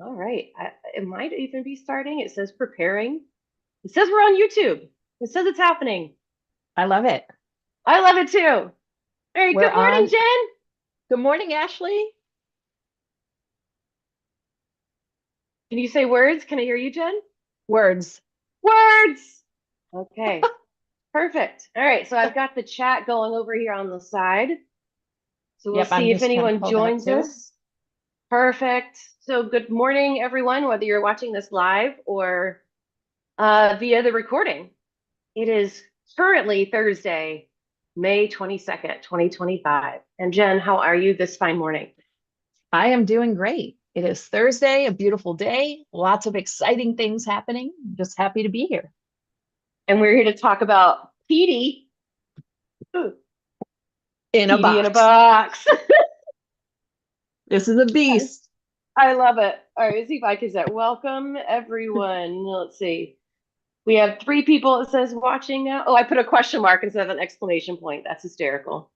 All right. It might even be starting. It says preparing. It says we're on YouTube. It says it's happening. I love it. I love it too. All right. We're Good morning, on. Jen. Good morning, Ashley. Can you say words? Can I hear you, Jen? Words. Words. Okay. Perfect. All right. So I've got the chat going over here on the side. So we'll Yep, I'm see if just going to anyone pull that up joins too. us. Perfect. So good morning, everyone, whether you're watching this live or via the recording. It is currently Thursday, May 22nd, 2025. And Jen, how are you this fine morning? I am doing great. It is Thursday, a beautiful day, lots of exciting things happening. Just happy to be here. And we're here to talk about PD. Ooh, In a PD in a box. box. This is a beast. I love it. All right, let's see if I can set. Welcome, everyone. Let's see. We have three people, it says, watching now. Oh, I put a question mark instead of an exclamation point. That's hysterical.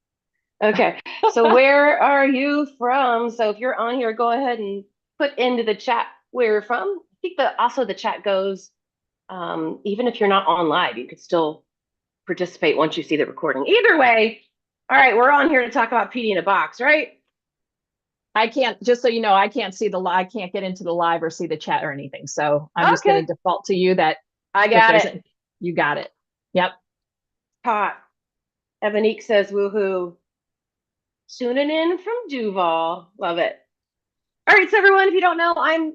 Okay, so where are you from? So if you're on here, go ahead and put into the chat where you're from. I think that also the chat goes, even if you're not on live, you could still participate once you see the recording. Either way, all right, we're on here to talk about PD in a box, right? I can't, just so you know, I can't see the live, I can't get into the live or see the chat or anything. So I'm just going Okay, to default to you that I if got there's it. a, you got it. Yep. Hot. Evanique says, woohoo. Tuning in from Duval. Love it. All right, so everyone, if you don't know, I'm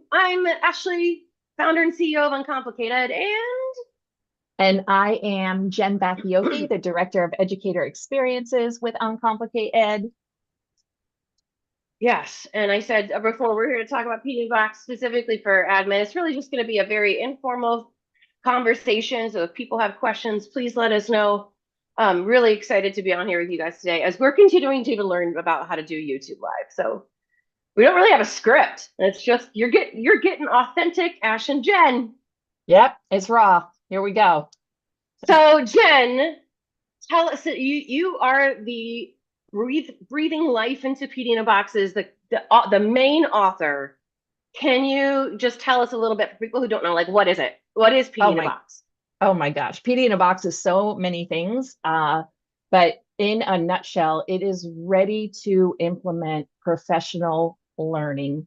Ashley, founder and CEO of Uncomplicated, And I am Jen Bakioki, and the Director of Educator Experiences with Uncomplicated Ed. yes, and I said before we're here to talk about PD Box specifically for admin. It's really just going to be a very informal conversation. So if people have questions, please let us know. I'm really excited to be on here with you guys today as we're continuing to learn about how to do YouTube Live. So we don't really have a script. It's just you're getting authentic Ash and Jen. Yep, it's raw. Here we go. So Jen, tell us that you are the breathing life into PD in a Box is the main author. Can you just tell us a little bit for people who don't know, like what is it? What is PD Oh in a my, Box? oh my gosh. PD in a box is so many things. But in a nutshell, it is ready to implement professional learning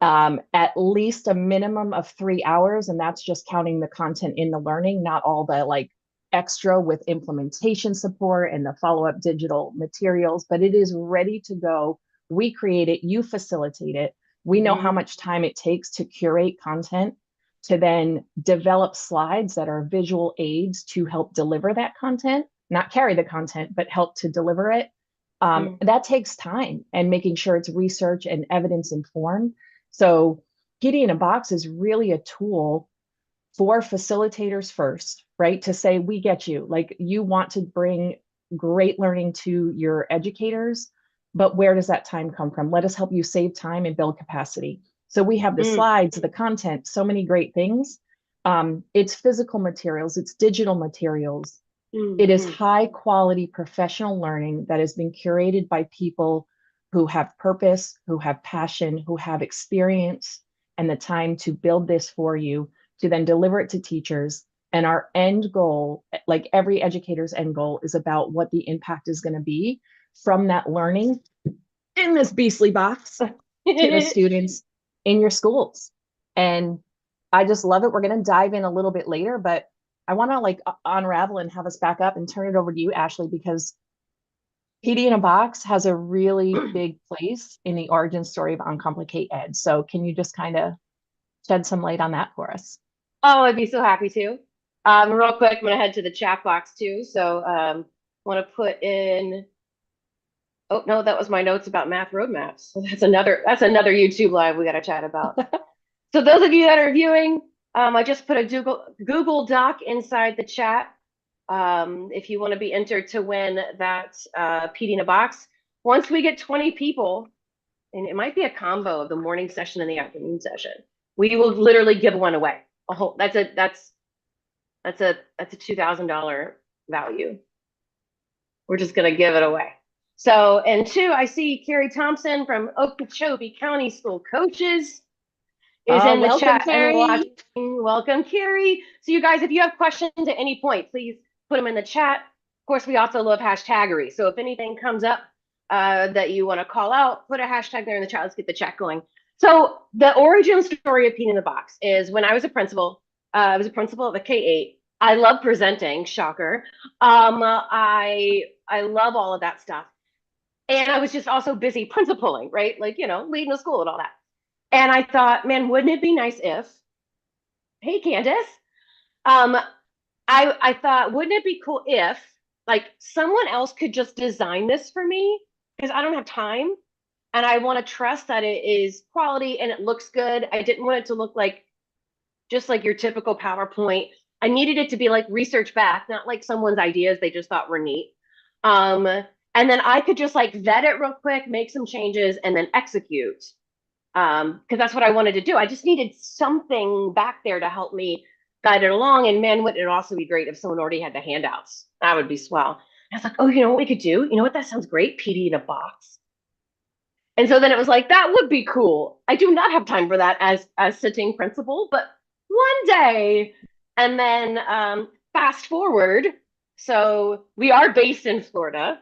at least a minimum of 3 hours. And that's just counting the content in the learning, not all the like extra with implementation support and the follow-up digital materials, but it is ready to go. We create it, you facilitate it. We know how Mm-hmm. much time it takes to curate content, to then develop slides that are visual aids to help deliver that content, not carry the content, but help to deliver it. Mm-hmm. That takes time and making sure it's research and evidence informed. So PD in a Box is really a tool for facilitators first, right? To say, we get you. Like, you want to bring great learning to your educators, but where does that time come from? Let us help you save time and build capacity. So we have the slides, the content, so many great things. It's physical materials, it's digital materials. It is Mm-hmm. high quality professional learning that has been curated by people who have purpose, who have passion, who have experience and the time to build this for you, to then deliver it to teachers. And our end goal, like every educator's end goal, is about what the impact is going to be from that learning in this beastly box to the students in your schools. And I just love it. We're going to dive in a little bit later, but I want to like unravel and have us back up and turn it over to you, Ashley, because PD in a Box has a really big place in the origin story of Uncomplicate Ed. So can you just kind of shed some light on that for us? Oh, I'd be so happy to. Real quick, I'm gonna head to the chat box too. So want to put in. Oh no, that was my notes about math roadmaps. So that's another YouTube live we got to chat about. So those of you that are viewing, I just put a Google Doc inside the chat. If you want to be entered to win that PD in a Box. Once we get 20 people, and it might be a combo of the morning session and the afternoon session, we will literally give one away. A whole that's a $2,000 value. We're just gonna give it away. So, and two, I see Carrie Thompson from Okeechobee County School Coaches. is in the Welcome, chat and Carrie. watching. Welcome, Carrie. So you guys, if you have questions at any point, please put them in the chat. Of course, we also love hashtaggery. So if anything comes up that you want to call out, put a hashtag there in the chat. Let's get the chat going. So the origin story of Peeing in the Box is when I was a principal. I was a principal of a K-8. I love presenting, shocker. I love all of that stuff. And I was just also busy principaling, right? Like, leading the school and all that. And I thought, man, wouldn't it be nice if, hey, Candace, um, I thought, wouldn't it be cool if like someone else could just design this for me? Because I don't have time and I want to trust that it is quality and it looks good. I didn't want it to look like just like your typical PowerPoint. I needed it to be like research back, not like someone's ideas they just thought were neat. And then I could just like vet it real quick, make some changes, and then execute. Because that's what I wanted to do. I just needed something back there to help me guide it along. And man, wouldn't it also be great if someone already had the handouts? That would be swell. And I was like, oh, you know what we could do? You know what? That sounds great. PD in a box. And so then it was like, that would be cool. I do not have time for that as sitting principal, but one day. And then fast forward. So we are based in Florida,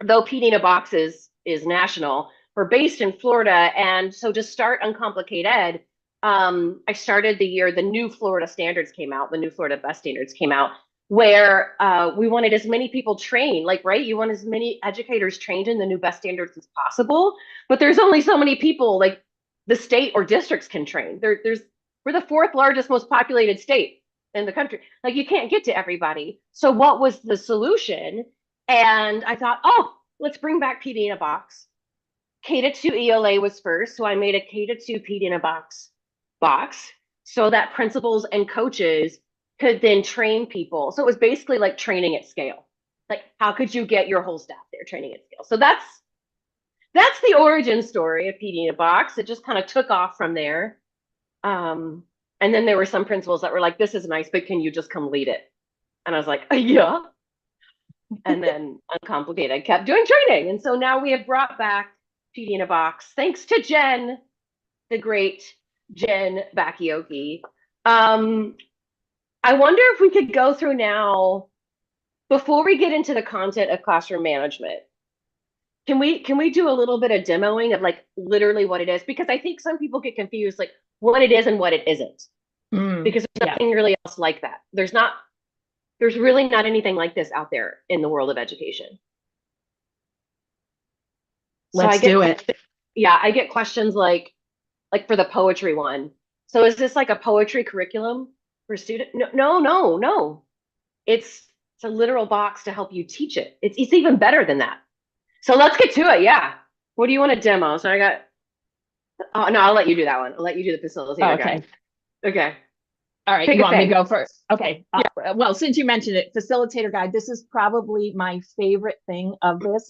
though PD in a box is national. We're based in Florida. And so to start Uncomplicated Ed, I started the year the new Florida standards came out, the new Florida best standards came out, where we wanted as many people trained, like, right? You want as many educators trained in the new best standards as possible, but there's only so many people like the state or districts can train. We're the fourth largest, most populated state in the country. Like you can't get to everybody. So what was the solution? And I thought, oh, let's bring back PD in a box. K to 2 ELA was first, so I made a K to 2 PD in a box so that principals and coaches could then train people. So it was basically like training at scale. Like how could you get your whole staff there training at scale? So that's the origin story of PD in a box. It just kind of took off from there. And then there were some principals that were like, this is nice, but can you just come lead it? And I was like, yeah. And then Uncomplicated kept doing training. And so now we have brought back PD in a box, thanks to Jen, the great Jenn Bakioki. I wonder if we could go through now, before we get into the content of classroom management, can we do a little bit of demoing of like literally what it is? Because I think some people get confused, like what it is and what it isn't. Because there's nothing really else like that. There's really not anything like this out there in the world of education. Let's do it. Yeah, I get questions like for the poetry one. So is this like a poetry curriculum for students? No. It's a literal box to help you teach it. It's even better than that. So let's get to it. Yeah. What do you want to demo? So oh no, I'll let you do that one. I'll let you do the facilitator guide. Okay. All right, you want me to go first? Okay. Well, since you mentioned it, facilitator guide, this is probably my favorite thing of this.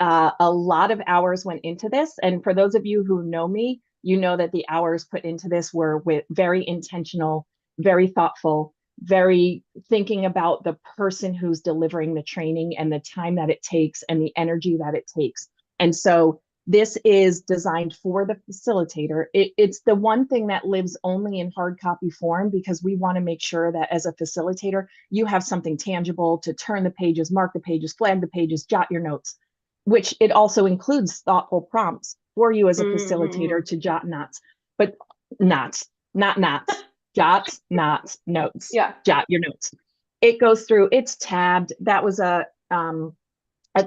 A lot of hours went into this. And for those of you who know me, you know that the hours put into this were very intentional, very thoughtful, very thinking about the person who's delivering the training and the time that it takes and the energy that it takes. And so this is designed for the facilitator. It's the one thing that lives only in hard copy form because we want to make sure that as a facilitator, you have something tangible to turn the pages, mark the pages, flag the pages, jot your notes, which it also includes thoughtful prompts for you as a facilitator to jot knots, but knots, not knots, jots, knots, notes. Yeah. Jot your notes. It goes through, it's tabbed. That was a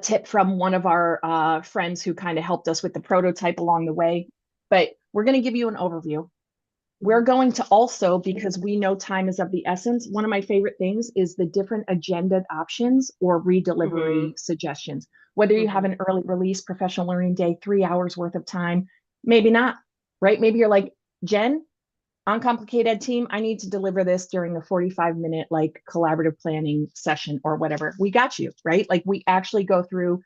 tip from one of our friends who kind of helped us with the prototype along the way. But we're going to give you an overview. We're going to also, because we know time is of the essence, one of my favorite things is the different agenda options or redelivery suggestions. Whether you have an early release professional learning day, 3 hours worth of time, maybe not, right? Maybe you're like, Jen, Uncomplicated Ed team, I need to deliver this during the 45-minute like collaborative planning session or whatever. We got you, right? Like we actually go through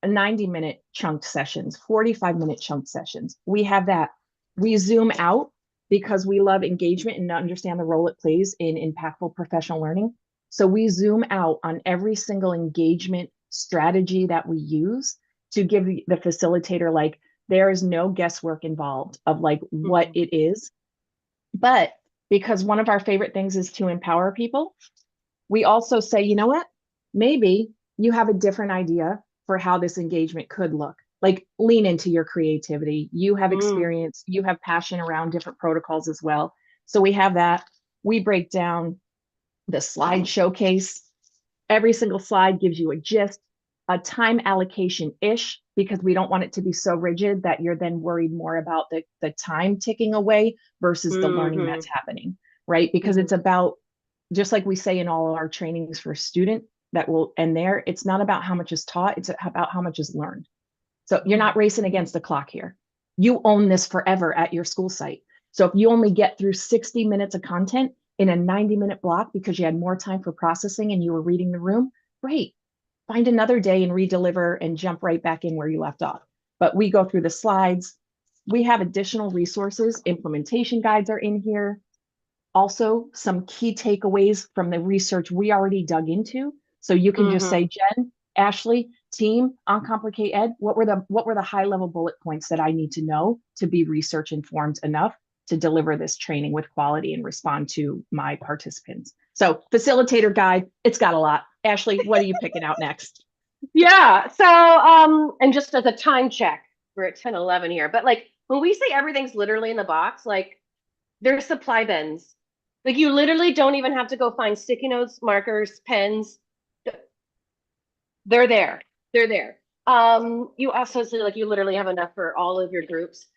a 90-minute chunked sessions, 45-minute chunked sessions. We have that. We zoom out because we love engagement and understand the role it plays in impactful professional learning. So we zoom out on every single engagement strategy that we use to give the facilitator like There is no guesswork involved of like what Mhm. it is. But because one of our favorite things is to empower people, we also say, you know what? Maybe you have a different idea for how this engagement could look. Like lean into your creativity. You have Mm. experience, you have passion around different protocols as well. So we have that. We break down the slide showcase. Every single slide gives you a gist, a time allocation ish, because we don't want it to be so rigid that you're then worried more about the time ticking away versus the learning that's Mhm. happening, right? Because it's Mhm. about, just like we say in all our trainings for student that will end there, it's not about how much is taught, it's about how much is learned. So you're not Mhm. racing against the clock here. You own this forever at your school site. So if you only get through 60 minutes of content in a 90-minute block because you had more time for processing and you were reading the room, great. Find another day and redeliver and jump right back in where you left off. But we go through the slides. We have additional resources. Implementation guides are in here. Also, some key takeaways from the research we already dug into. So you can just say, Mhm. Jenn, Ashley, team on Complicate Ed, what were the high level bullet points that I need to know to be research informed enough to deliver this training with quality and respond to my participants? So facilitator guide, it's got a lot. Ashley, what are you picking out next? Yeah. So, and just as a time check, we're at 10:11 here, but like when we say everything's literally in the box, like there's supply bins. Like you literally don't even have to go find sticky notes, markers, pens. They're there. They're there. You also so like you literally have enough for all of your groups.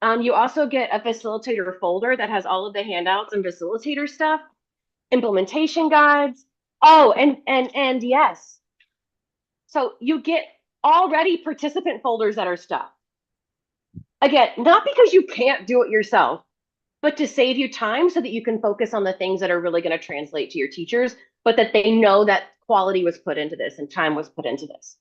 You also get a facilitator folder that has all of the handouts and facilitator stuff, implementation guides. Oh, and yes. So you get already participant folders that are stuff. Again, not because you can't do it yourself, but to save you time so that you can focus on the things that are really going to translate to your teachers, but that they know that quality was put into this and time was put into this.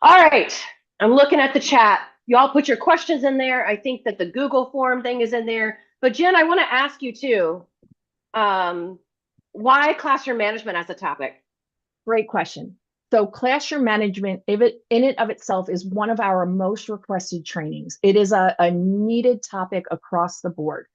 All right. I'm looking at the chat. Y'all put your questions in there. I think that the Google form thing is in there. But Jen, I want to ask you too, um, why classroom management as a topic? Great question. So classroom management, if it in it of itself, is one of our most requested trainings. It is a needed topic across the board.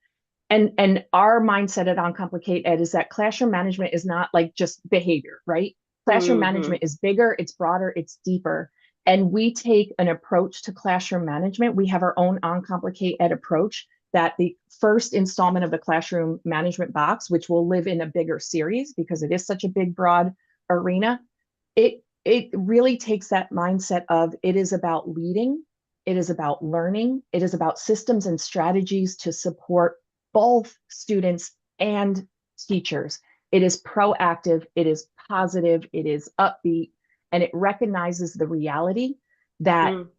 And our mindset at Uncomplicate Ed is that classroom management is not like just behavior, right? Classroom Mm-hmm. management is bigger, it's broader, it's deeper. And we take an approach to classroom management. We have our own Uncomplicate Ed approach that the first installment of the classroom management box, which will live in a bigger series because it is such a big, broad arena, it really takes that mindset of it is about leading, it is about learning, it is about systems and strategies to support both students and teachers. It is proactive, it is positive, it is upbeat, and it recognizes the reality that Mm.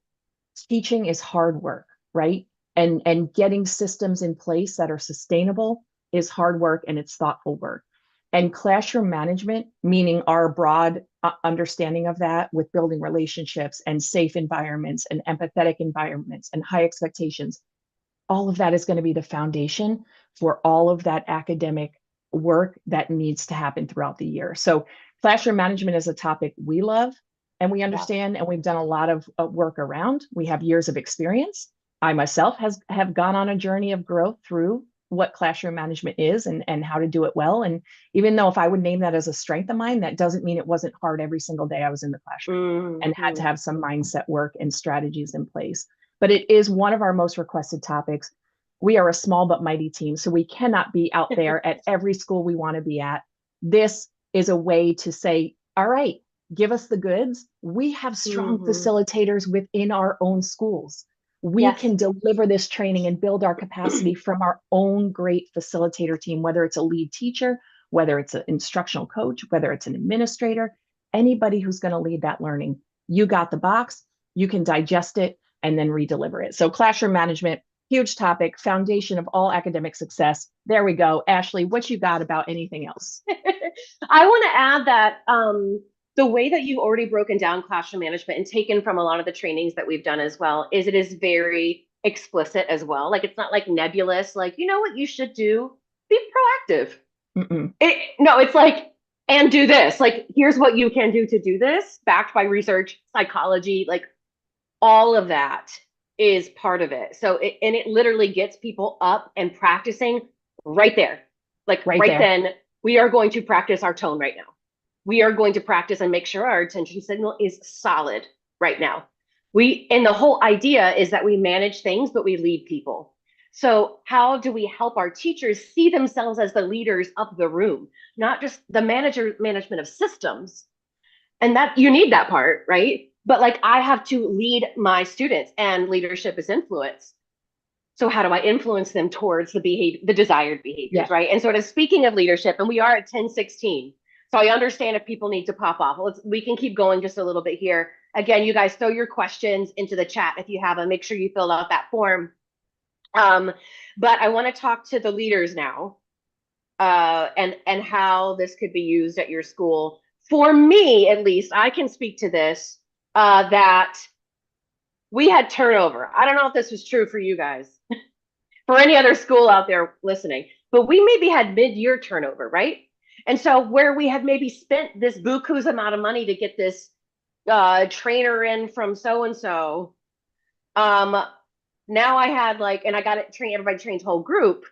teaching is hard work, right? And getting systems in place that are sustainable is hard work and it's thoughtful work. And classroom management, meaning our broad understanding of that with building relationships and safe environments and empathetic environments and high expectations, all of that is going to be the foundation for all of that academic work that needs to happen throughout the year. So classroom management is a topic we love and we Yeah. understand and we've done a lot of work around. We have years of experience. I myself have gone on a journey of growth through what classroom management is and how to do it well. And even though if I would name that as a strength of mine, that doesn't mean it wasn't hard every single day I was in the classroom and had to Mm-hmm. have some mindset work and strategies in place. But it is one of our most requested topics. We are a small but mighty team, so we cannot be out there at every school we want to be at. This is a way to say, all right, give us the goods. We have strong Mm-hmm. facilitators within our own schools. We Yes. can deliver this training and build our capacity from our own great facilitator team, whether it's a lead teacher, whether it's an instructional coach, whether it's an administrator, anybody who's going to lead that learning. You got the box, you can digest it and then redeliver it. So classroom management, huge topic, foundation of all academic success. There we go. Ashley, what you got about anything else? I want to add that the way that you've already broken down classroom management and taken from a lot of the trainings that we've done as well is it is very explicit as well. Like it's not like nebulous, like, you know what you should do? Be proactive. Mm-mm. No, it's like, and do this. Like, here's what you can do to do this, backed by research, psychology, like all of that is part of it. So it literally gets people up and practicing right there. Like Right right there. then, we are going to practice our tone right now. We are going to practice and make sure our attention signal is solid right now. And the whole idea is that we manage things, but we lead people. So how do we help our teachers see themselves as the leaders of the room, not just the management of systems? And that you need that part, right? But like I have to lead my students, and leadership is influence. So how do I influence them towards the desired Yeah. behaviors, right? And sort of speaking of leadership, and we are at 10:16. So I understand if people need to pop off. We can keep going just a little bit here. Again, you guys throw your questions into the chat if you have them. Make sure you fill out that form. But I want to talk to the leaders now, and how this could be used at your school. For me, at least, I can speak to this, that we had turnover. I don't know if this was true for you guys, for any other school out there listening, but we maybe had mid-year turnover, right? And so where we had maybe spent this buku's amount of money to get this trainer in from so and so, now I had like, and I got it trained. Everybody trains whole group.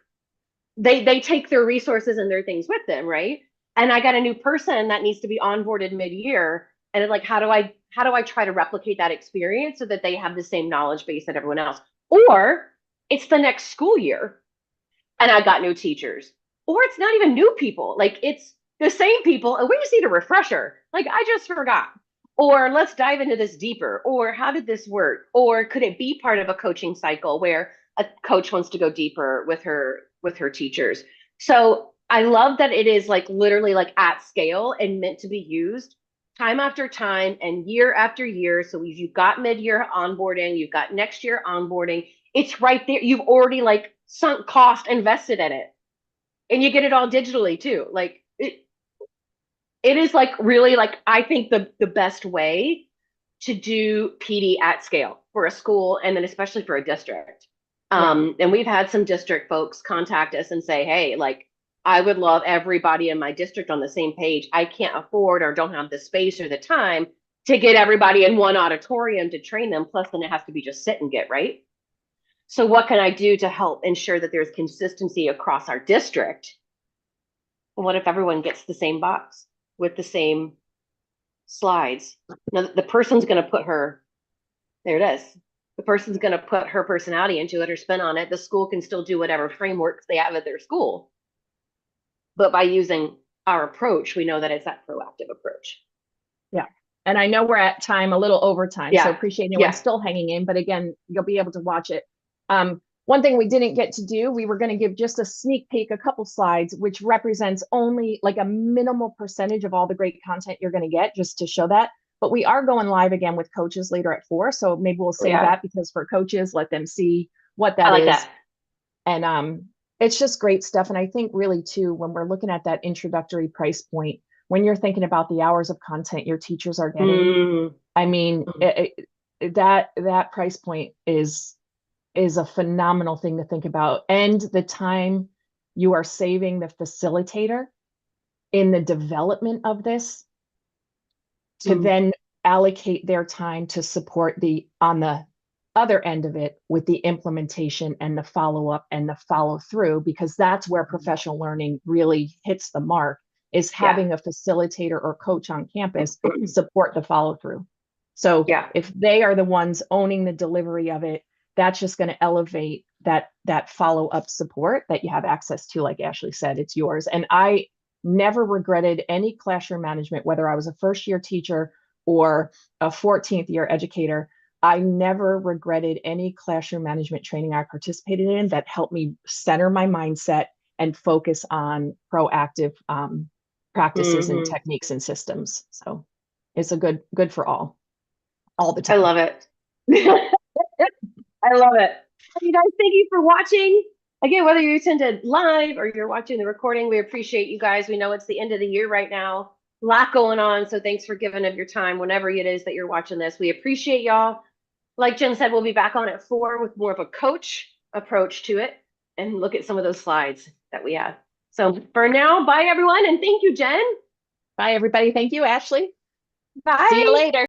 They take their resources and their things with them, right? And I got a new person that needs to be onboarded mid-year, and it's like, how do I try to replicate that experience so that they have the same knowledge base that everyone else? Or it's the next school year and I got new teachers, or it's not even new people, like it's the same people and we just need a refresher, like I just forgot, or let's dive into this deeper, or how did this work, or could it be part of a coaching cycle where a coach wants to go deeper with her teachers? So I love that it is like literally like at scale and meant to be used time after time and year after year. So you've got mid-year onboarding, you've got next year onboarding, it's right there. You've already like sunk cost invested in it, and you get it all digitally too. Like it is like really like I think the best way to do PD at scale for a school, and then especially for a district. And we've had some district folks contact us and say, hey, like I would love everybody in my district on the same page. I can't afford or don't have the space or the time to get everybody in one auditorium to train them. Plus, then it has to be just sit and get right. So what can I do to help ensure that there's consistency across our district? What if everyone gets the same box with the same slides? Now, the person's going to put there it is. The person's going to put her personality into it or spin on it. The school can still do whatever frameworks they have at their school. But by using our approach, we know that it's that proactive approach. Yeah. And I know we're at time, a little over time, so appreciate anyone still hanging in. But again, you'll be able to watch it. One thing we didn't get to do, we were going to give just a sneak peek, a couple slides, which represents only like a minimal percentage of all the great content you're going to get, just to show that. But we are going live again with coaches later at 4. So maybe we'll save that, because for coaches, let them see what that is. That. And it's just great stuff. And I think really too, when we're looking at that introductory price point, when you're thinking about the hours of content your teachers are getting, I mean, that price point is a phenomenal thing to think about. And the time you are saving the facilitator in the development of this to then allocate their time to support on the other end of it with the implementation and the follow-up and the follow-through, because that's where professional learning really hits the mark, is having a facilitator or coach on campus support the follow-through. So if they are the ones owning the delivery of it, that's just going to elevate that follow-up support that you have access to. Like Ashley said, it's yours. And I never regretted any classroom management, whether I was a first-year teacher or a 14th year educator. I never regretted any classroom management training I participated in that helped me center my mindset and focus on proactive practices and techniques and systems. So it's a good for all the time. I love it. I love it. You guys, thank you for watching. Again, whether you attended live or you're watching the recording, we appreciate you guys. We know it's the end of the year right now. A lot going on. So thanks for giving of your time whenever it is that you're watching this. We appreciate y'all. Like Jen said, we'll be back on at 4 with more of a coach approach to it and look at some of those slides that we have. So for now, bye everyone. And thank you, Jen. Bye everybody. Thank you, Ashley. Bye. See you later.